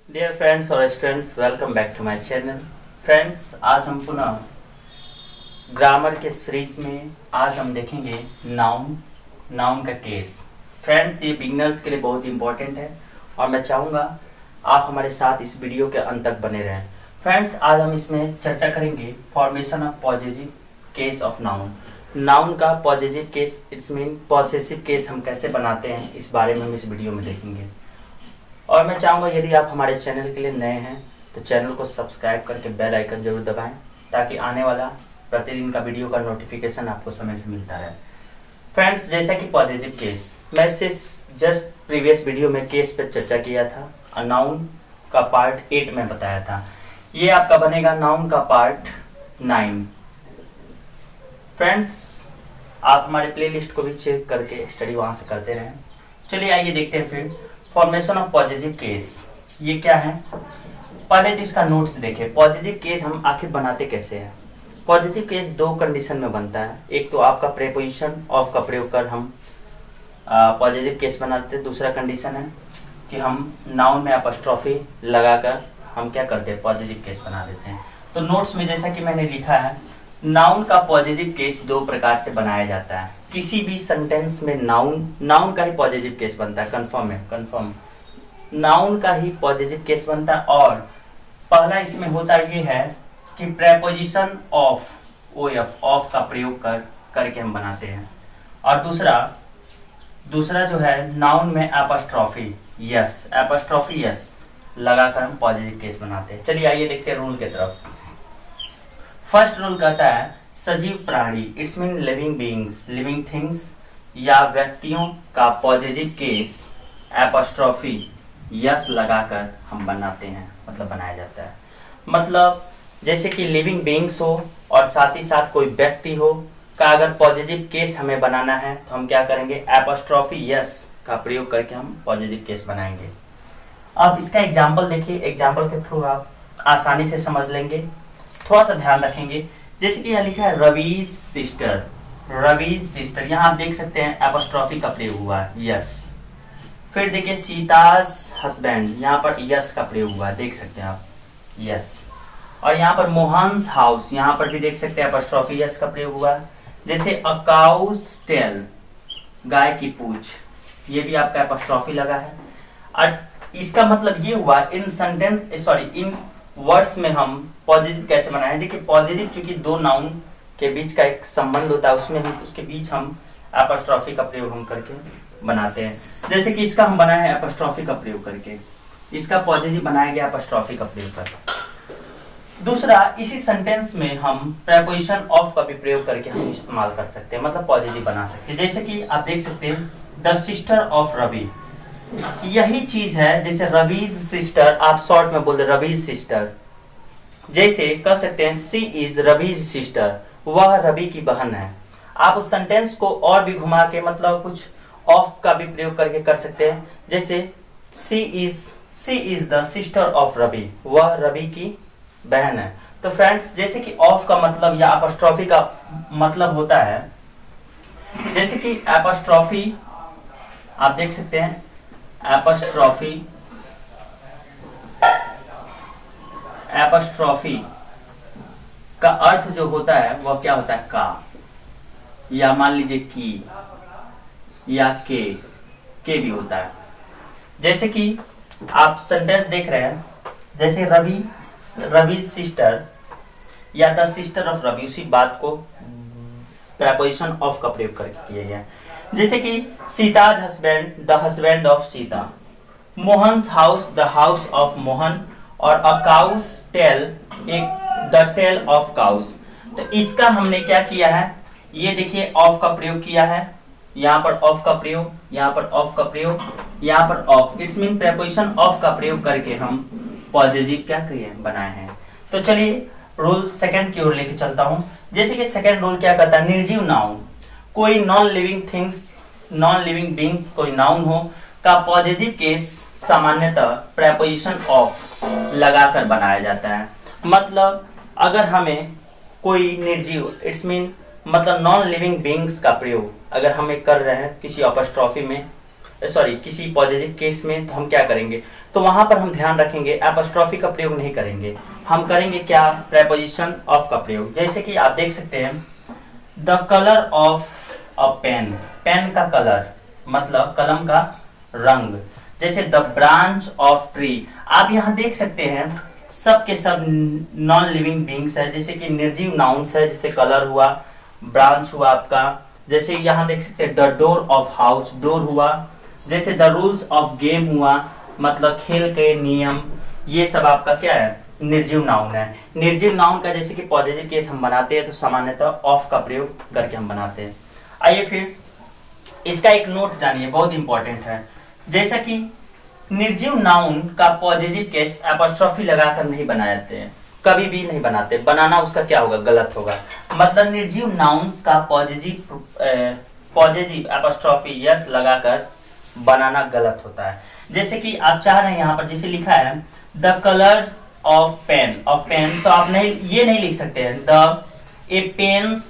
Dear friends और students, welcome back to my channel. Friends, आज हम पुनः ग्रामर के सीरीज में आज हम देखेंगे नाउन का केस। फ्रेंड्स, ये बिगनर्स के लिए बहुत इंपॉर्टेंट है और मैं चाहूँगा आप हमारे साथ इस वीडियो के अंत तक बने रहें। फ्रेंड्स, आज हम इसमें चर्चा करेंगे formation of positive case of noun का positive case, its mean possessive case हम कैसे बनाते हैं, इस बारे में हम इस वीडियो में देखेंगे। और मैं चाहूँगा यदि आप हमारे चैनल के लिए नए हैं तो चैनल को सब्सक्राइब करके बेल आइकन जरूर दबाएं ताकि आने वाला प्रतिदिन का वीडियो का नोटिफिकेशन आपको समय से मिलता रहे। फ्रेंड्स, जैसा कि पॉजिटिव केस, मैं इसे जस्ट प्रीवियस वीडियो में केस पर चर्चा किया था, नाउन का पार्ट 8 में बताया था। ये आपका बनेगा नाउन का पार्ट 9। फ्रेंड्स, आप हमारे प्लेलिस्ट को भी चेक करके स्टडी वहाँ से करते रहें। चलिए आइए देखते हैं फिर फॉर्मेशन ऑफ पॉजिटिव केस ये क्या है। पहले तो इसका नोट्स देखें। पॉजिटिव केस हम आखिर बनाते कैसे हैं। पॉजिटिव केस दो कंडीशन में बनता है। एक तो आपका प्रीपोजिशन ऑफ का प्रयोग कर हम पॉजिटिव केस बनाते हैं। दूसरा कंडीशन है कि हम नाउन में अपॉस्ट्रोफी लगाकर हम क्या करते हैं, पॉजिटिव केस बना देते हैं। तो नोट्स में जैसा कि मैंने लिखा है, नाउन का पॉजिटिव केस दो प्रकार से बनाया जाता है। किसी भी सेंटेंस में नाउन का ही पॉजिटिव केस बनता है। कंफर्म नाउन का ही पॉजिटिव केस बनता है। और पहला इसमें होता ये है कि प्रेपोजिशन ऑफ का प्रयोग करके हम बनाते हैं। और दूसरा जो है, नाउन में अपॉस्ट्रोफी यस लगाकर हम पॉजिटिव केस बनाते हैं। चलिए आइए देखते हैं रूल की तरफ। फर्स्ट रूल कहता है सजीव प्राणी, it's mean living beings, living things या व्यक्तियों का पॉजिटिव केस एपोस्ट्रोफी यस लगाकर हम बनाते हैं, मतलब बनाया जाता है। मतलब जैसे कि लिविंग बीइंग्स हो और साथ ही साथ कोई व्यक्ति हो का अगर पॉजिटिव केस हमें बनाना है तो हम क्या करेंगे, एपोस्ट्रोफी यस का प्रयोग करके हम पॉजिटिव केस बनाएंगे। अब इसका एग्जाम्पल देखिए। एग्जाम्पल के थ्रू आप आसानी से समझ लेंगे। थोड़ा सा ध्यान रखेंगे। जैसे कि यहाँ लिखा है रवीज सिस्टर, यहाँ आप देख सकते हैं एपोस्ट्रोफी का प्रयोग हुआ है यस। फिर देखिए सीताज हस्बैंड, यहाँ पर यस का प्रयोग हुआ है, देख सकते हैं आप यस। और यहाँ पर मोहन्स हाउस, यहाँ पर भी देख सकते हैं एपोस्ट्रोफी यस का प्रयोग हुआ है। जैसे अ काउज टेल, गाय की पूछ, ये भी आपका एपोस्ट्रोफी लगा है। और इसका मतलब ये हुआ इन वर्ड्स में हम पॉजिटिव कैसे बनाए। देखिए पॉजिटिव चूंकि दो नाउन के बीच का एक संबंध होता है, उसमें हम उसके बीच हम एपोस्ट्रोफी का प्रयोग हम करके बनाते हैं। जैसे कि इसका हम बनाए हैं एपोस्ट्रोफी का प्रयोग करके, इसका पॉजिटिव बनाया गया एपोस्ट्रोफी का प्रयोग करके। दूसरा, इसी सेंटेंस में हम प्रीपोजिशन ऑफ का भी प्रयोग करके हम इस्तेमाल कर सकते हैं, मतलब पॉजिटिव बना सकते हैं। जैसे कि आप देख सकते हैं द सिस्टर ऑफ रवि, यही चीज है जैसे रवीज सिस्टर, आप शॉर्ट में बोलते रवीज सिस्टर। जैसे कह सकते हैं सी इज रवीज सिस्टर, वह रवि की बहन है। आप उस सेंटेंस को और भी घुमा के मतलब कुछ ऑफ का भी प्रयोग करके कर सकते हैं। जैसे she is the sister of Ravi, वह रवि की बहन है। तो फ्रेंड्स, जैसे कि ऑफ का मतलब या अपॉस्ट्रोफी का मतलब होता है, जैसे कि अपॉस्ट्रोफी आप देख सकते हैं एपोस्ट्रोफी का अर्थ जो होता है वह क्या होता है, का, या मान लीजिए की, या के भी होता है। जैसे कि आप सेंटेंस देख रहे हैं, जैसे रवि सिस्टर या द सिस्टर ऑफ रवि, उसी बात को प्रीपोजिशन ऑफ का प्रयोग करके किया गया। जैसे कि Sita's husband, the husband of Sita, Mohan's house, the house of Mohan, और a cow's tail, the tail of cows. तो इसका हमने क्या किया है, ये देखिए ऑफ का प्रयोग किया है, यहाँ पर ऑफ का प्रयोग, यहाँ पर ऑफ का प्रयोग, यहाँ पर of, it's mean preposition of का प्रयोग करके हम पॉजिटिव क्या किए, बनाए हैं। तो चलिए रूल सेकंड की ओर लेके चलता हूँ। जैसे कि सेकंड रूल क्या कहता है, निर्जीव नाउन, कोई नॉन लिविंग बीइंग कोई नाउन हो का पॉजिटिव केस सामान्यतः प्रीपोजिशन ऑफ लगाकर बनाया जाता है। मतलब अगर हमें कोई निर्जीव, इट्स मीन मतलब नॉन लिविंग बीइंग्स का प्रयोग अगर हमें कर रहे हैं किसी अपॉस्ट्रोफी में सॉरी किसी पॉजिटिव केस में तो हम क्या करेंगे, तो वहां पर हम ध्यान रखेंगे एपोस्ट्रोफी का प्रयोग नहीं करेंगे, हम करेंगे क्या, प्रेपोजिशन ऑफ का प्रयोग। जैसे कि आप देख सकते हैं the colour of a pen, pen का कलर मतलब कलम का रंग। जैसे द ब्रांच ऑफ ट्री, आप यहाँ देख सकते हैं सब के सब नॉन लिविंग बींग्स है, जैसे कि निर्जीव नाउन्स है, जैसे कलर हुआ, ब्रांच हुआ आपका, जैसे यहाँ देख सकते हैं the door of house, door हुआ, जैसे द रूल्स ऑफ गेम हुआ, मतलब खेल के नियम, ये सब आपका क्या है, निर्जीव नाउन है। निर्जीव नाउन का जैसे कि पॉजिटिव केस हम बनाते हैं तो सामान्यतः ऑफ का प्रयोग करके हम बनाते हैं। आइए फिर इसका एक नोट जानिए, बहुत इंपॉर्टेंट है। जैसा कि निर्जीव नाउन का पॉजिटिव केस एपोस्ट्रोफी लगाकर नहीं बनाते हैं, कभी भी नहीं बनाते, बनाना उसका क्या होगा, गलत होगा। मतलब निर्जीव नाउन्स का पॉजिटिव एपोस्ट्रोफी यस लगाकर बनाना गलत होता है। जैसे कि आप चाह रहे हैं यहाँ पर जैसे लिखा है the colour of pen, of pen, तो आप नहीं ये नहीं लिख सकते हैं the a pens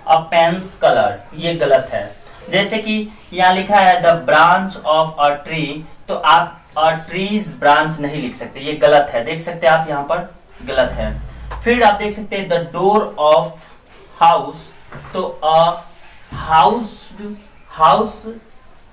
of pens colour, ये गलत है। जैसे कि यहाँ लिखा है the branch of a tree, तो आप अ ट्रीज ब्रांच नहीं लिख सकते, ये गलत है, देख सकते हैं आप यहाँ पर गलत है। फिर आप देख सकते हैं द डोर ऑफ हाउस, तो अ हाउस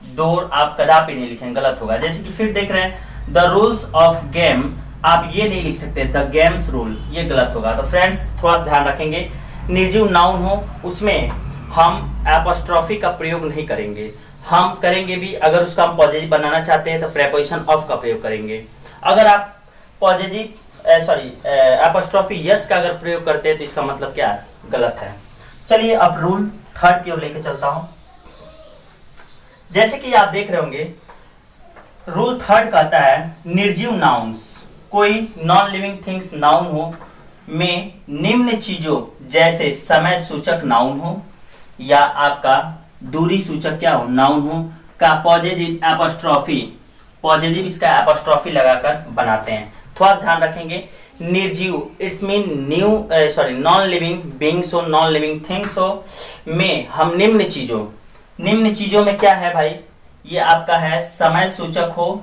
डोर आप कदापि नहीं लिखेंगे, गलत होगा। जैसे कि फिर देख रहे हैं द रूल्स ऑफ गेम, आप ये नहीं लिख सकते द गेम्स रूल, ये गलत होगा। तो फ्रेंड्स थोड़ा सा ध्यान रखेंगे, निर्जीव नाउन हो उसमें हम एपोस्ट्रोफी का प्रयोग नहीं करेंगे, हम करेंगे भी अगर उसका हम पॉजिटिव बनाना चाहते हैं तो प्रेपोजिशन ऑफ का प्रयोग करेंगे। अगर आप पॉजिटिव एपोस्ट्रोफी यस का अगर प्रयोग करते हैं तो इसका मतलब क्या है, गलत है। चलिए अब रूल थर्ड की ओर लेके चलता हूं। जैसे कि आप देख रहे होंगे रूल थर्ड कहता है निर्जीव नाउन्स, कोई नॉन लिविंग थिंग्स नाउन हो में निम्न चीजों जैसे समय सूचक नाउन हो या आपका दूरी सूचक क्या हो, नाउन हो, का पॉजिटिव एपोस्ट्रोफी, पॉजिटिव इसका एपोस्ट्रोफी लगाकर बनाते हैं। थोड़ा ध्यान रखेंगे, निर्जीव it's mean non living beings हो, नॉन लिविंग थिंग्स हो में हम निम्न चीजों में क्या है भाई, ये आपका है समय सूचक हो,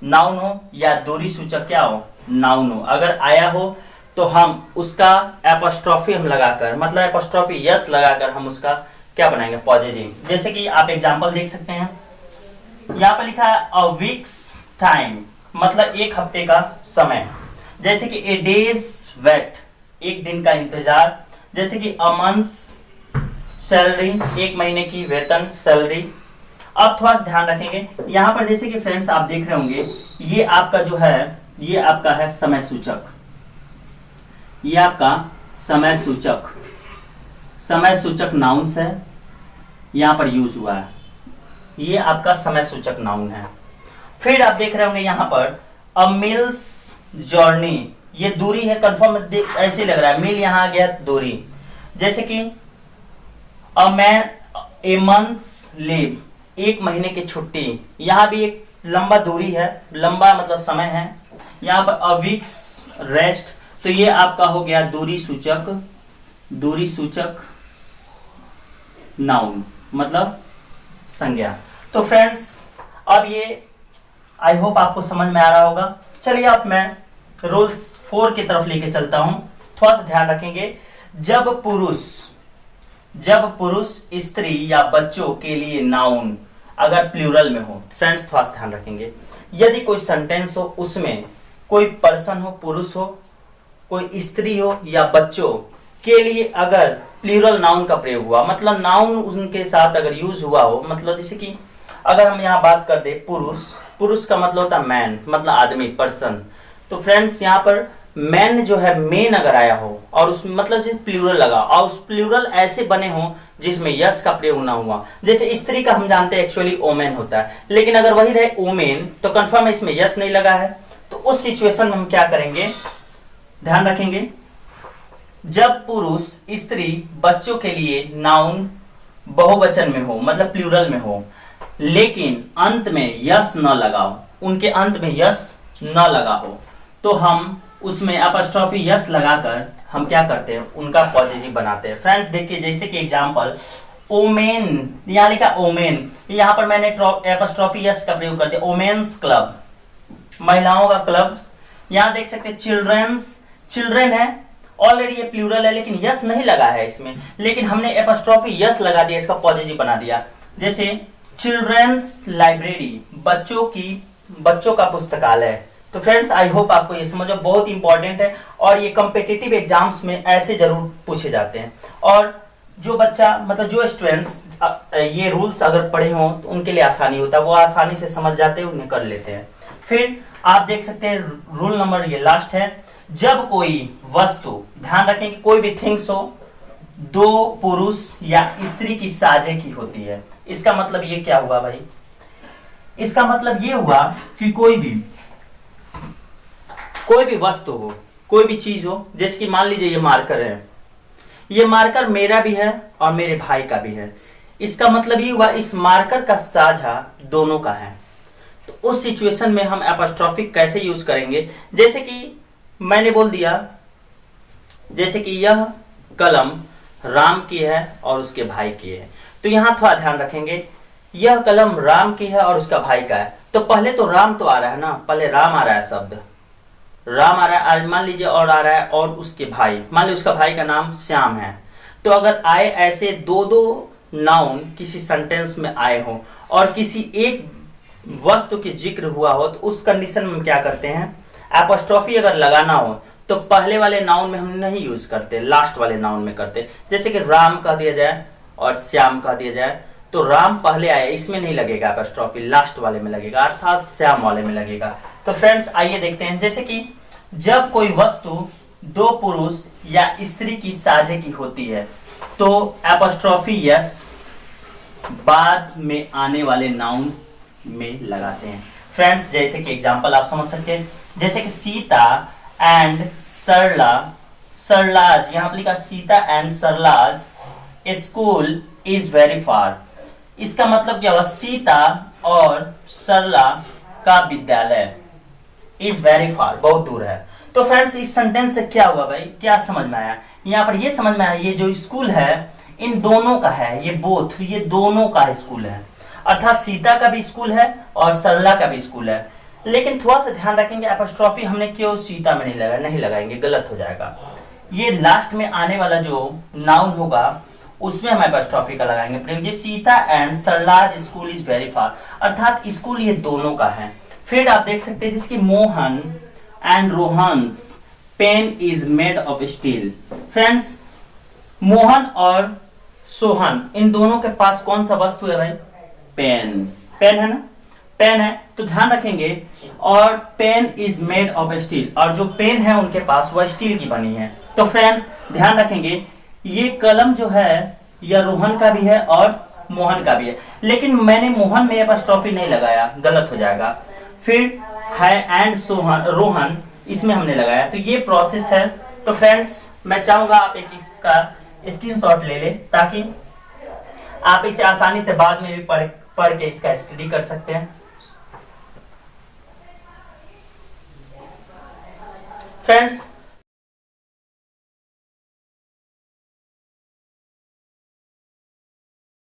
नाउन हो, या दूरी सूचक क्या हो, नाउन हो। अगर आया हो तो हम उसका एपोस्ट्रोफी हम लगाकर, मतलब एपोस्ट्रोफी यस लगाकर हम उसका क्या बनाएंगे, पॉजिटिव। जैसे कि आप एग्जांपल देख सकते हैं, यहाँ पर लिखा है अ वीक्स टाइम, मतलब एक हफ्ते का समय। जैसे कि ए डेज वेट, एक दिन का इंतजार। जैसे कि अ मंथ्स सैलरी, एक महीने की वेतन सैलरी। अब थोड़ा सा ध्यान रखेंगे यहाँ पर, जैसे कि फ्रेंड्स आप देख रहे होंगे ये आपका जो है, ये आपका है समय सूचक, ये आपका समय सूचक नाउन्स है, यहाँ पर यूज हुआ है, ये आपका समय सूचक नाउन है। फिर आप देख रहे होंगे यहाँ पर अ मील्स जर्नी, ये दूरी है, कंफर्म ऐसे लग रहा है, मील यहाँ आ गया दूरी। जैसे कि a man A months leave, एक महीने की छुट्टी, यहाँ भी एक लंबा दूरी है, लंबा मतलब समय है। यहाँ पर अ वीक्स रेस्ट, तो ये आपका हो गया दूरी सूचक नाउन, मतलब संज्ञा। तो फ्रेंड्स अब ये आई होप आपको समझ में आ रहा होगा। चलिए अब मैं रूल्स 4 की तरफ लेके चलता हूं। थोड़ा सा ध्यान रखेंगे, जब पुरुष स्त्री या बच्चों के लिए नाउन अगर प्लूरल में हो, फ्रेंड्स थोड़ा सा ध्यान रखेंगे, यदि कोई सेंटेंस हो उसमें कोई पर्सन हो, पुरुष हो, कोई स्त्री हो या बच्चों के लिए अगर प्लूरल नाउन का प्रयोग हुआ, मतलब नाउन उनके साथ अगर यूज हुआ हो, मतलब जैसे कि अगर हम यहाँ बात कर दे पुरुष का मतलब होता है मैन, मतलब आदमी, पर्सन। तो फ्रेंड्स यहाँ पर मैन जो है मेन अगर आया हो और उसमें मतलब जैसे प्लूरल लगा और उस प्लूरल ऐसे बने हो जिसमें यस का प्रयोग ना हुआ, जैसे स्त्री का हम जानते हैं एक्चुअली ओमेन होता है, लेकिन अगर वही रहे ओमेन तो कंफर्म है इसमें यस नहीं लगा है। तो उस सिचुएशन में हम क्या करेंगे, ध्यान रखेंगे, जब पुरुष स्त्री बच्चों के लिए नाउन बहुवचन में हो, मतलब प्लूरल में हो, लेकिन अंत में यस न लगाओ, उनके अंत में यस न लगा हो, तो हम उसमें अपस्ट्रॉफी यस लगाकर हम क्या करते हैं, उनका पॉजिटिव बनाते हैं। फ्रेंड्स देखिए, जैसे कि एग्जांपल ओमेन, यहाँ लिखा ओमेन, यहाँ पर मैंने एपस्ट्रॉफी यस का प्रयोग कर दिया, ओमेन्स क्लब, महिलाओं का क्लब। यहाँ देख सकते हैं चिल्ड्रंस, चिल्ड्रन है, ऑलरेडी ये प्लूरल है लेकिन यस नहीं लगा है इसमें, लेकिन हमने एपस्ट्रॉफी यस लगा दिया, इसका पॉजिटिव बना दिया। जैसे चिल्ड्रंस लाइब्रेरी, बच्चों का पुस्तकालय। तो फ्रेंड्स आई होप आपको ये समझो, बहुत इंपॉर्टेंट है और ये कॉम्पिटिटिव एग्जाम्स में ऐसे जरूर पूछे जाते हैं। और जो बच्चा मतलब जो स्टूडेंट्स ये रूल्स अगर पढ़े हों तो उनके लिए आसानी होता है, वो आसानी से समझ जाते हैं, उन्हें कर लेते हैं। फिर आप देख सकते हैं रूल नंबर ये लास्ट है, जब कोई वस्तु, ध्यान रखें कि कोई भी थिंग्स हो, दो पुरुष या स्त्री की साझे की होती है। इसका मतलब ये क्या हुआ भाई, इसका मतलब ये हुआ कि कोई भी वस्तु हो, कोई भी चीज हो, जैसे कि मान लीजिए ये मार्कर है, ये मार्कर मेरा भी है और मेरे भाई का भी है। इसका मतलब ये हुआ इस मार्कर का साझा दोनों का है। तो उस सिचुएशन में हम एपॉस्ट्रोफी कैसे यूज करेंगे, जैसे कि मैंने बोल दिया, जैसे कि यह कलम राम की है और उसके भाई की है, तो यहां थोड़ा ध्यान रखेंगे, यह कलम राम की है और उसका भाई का है, तो पहले तो राम तो आ रहा है ना, पहले राम आ रहा है, शब्द राम आ रहा है, मान लीजिए और आ रहा है और उसके भाई, मान लीजिए उसका भाई का नाम श्याम है। तो अगर आए ऐसे दो नाउन किसी सेंटेंस में आए हो और किसी एक वस्तु की जिक्र हुआ हो, तो उस कंडीशन में क्या करते हैं, एपॉस्ट्रोफी अगर लगाना हो तो पहले वाले नाउन में हम नहीं यूज करते, लास्ट वाले नाउन में करते। जैसे कि राम कह दिया जाए और श्याम कह दिया जाए, तो राम पहले आए, इसमें नहीं लगेगा एपॉस्ट्रोफी, लास्ट वाले में लगेगा, अर्थात श्याम वाले में लगेगा। तो फ्रेंड्स आइए देखते हैं, जैसे कि जब कोई वस्तु दो पुरुष या स्त्री की साझे की होती है तो एपॉस्ट्रोफी यस बाद में आने वाले नाउन में लगाते हैं। फ्रेंड्स जैसे कि एग्जांपल आप समझ सकते हैं, जैसे कि सीता एंड सरला, सरलाज, यहां पर लिखा Sita and Sarla's school is very far. इसका मतलब क्या हुआ, सीता और सरला का विद्यालय इज वेरी फार, बहुत दूर है। तो फ्रेंड्स इस सेंटेंस से क्या हुआ भाई, क्या समझ में आया, यहाँ पर ये समझ में आया, ये जो स्कूल है इन दोनों का है, ये बोथ, ये दोनों का स्कूल है, अर्थात सीता का भी स्कूल है और सरला का भी स्कूल है। लेकिन थोड़ा सा ध्यान रखेंगे, एपॉस्ट्रोफी हमने क्यों सीता में नहीं लगाएंगे, गलत हो जाएगा। ये लास्ट में आने वाला जो नाउन होगा उसमें हम एपॉस्ट्रोफी का लगाएंगे प्रयोग। Sita and Sarla's school is very far, अर्थात स्कूल ये दोनों का है। फिर आप देख सकते हैं जिसकी Mohan and Rohan's pen is made of steel. Friends Mohan और सोहन इन दोनों के पास कौन सा वस्तु है भाई, पेन, पेन है ना, पेन है, तो ध्यान रखेंगे, और pen is made of steel, और जो पेन है उनके पास वह स्टील की बनी है। तो फ्रेंड्स ध्यान रखेंगे ये कलम जो है यह रोहन का भी है और मोहन का भी है, लेकिन मैंने मोहन में एपॉस्ट्रोफी नहीं लगाया, गलत हो जाएगा। फिर है एंड सोहन, रोहन, इसमें हमने लगाया, तो ये प्रोसेस है। तो फ्रेंड्स मैं चाहूंगा आप एक इसका स्क्रीनशॉट ले लें ताकि आप इसे आसानी से बाद में भी पढ़ के इसका स्टडी कर सकते हैं। फ्रेंड्स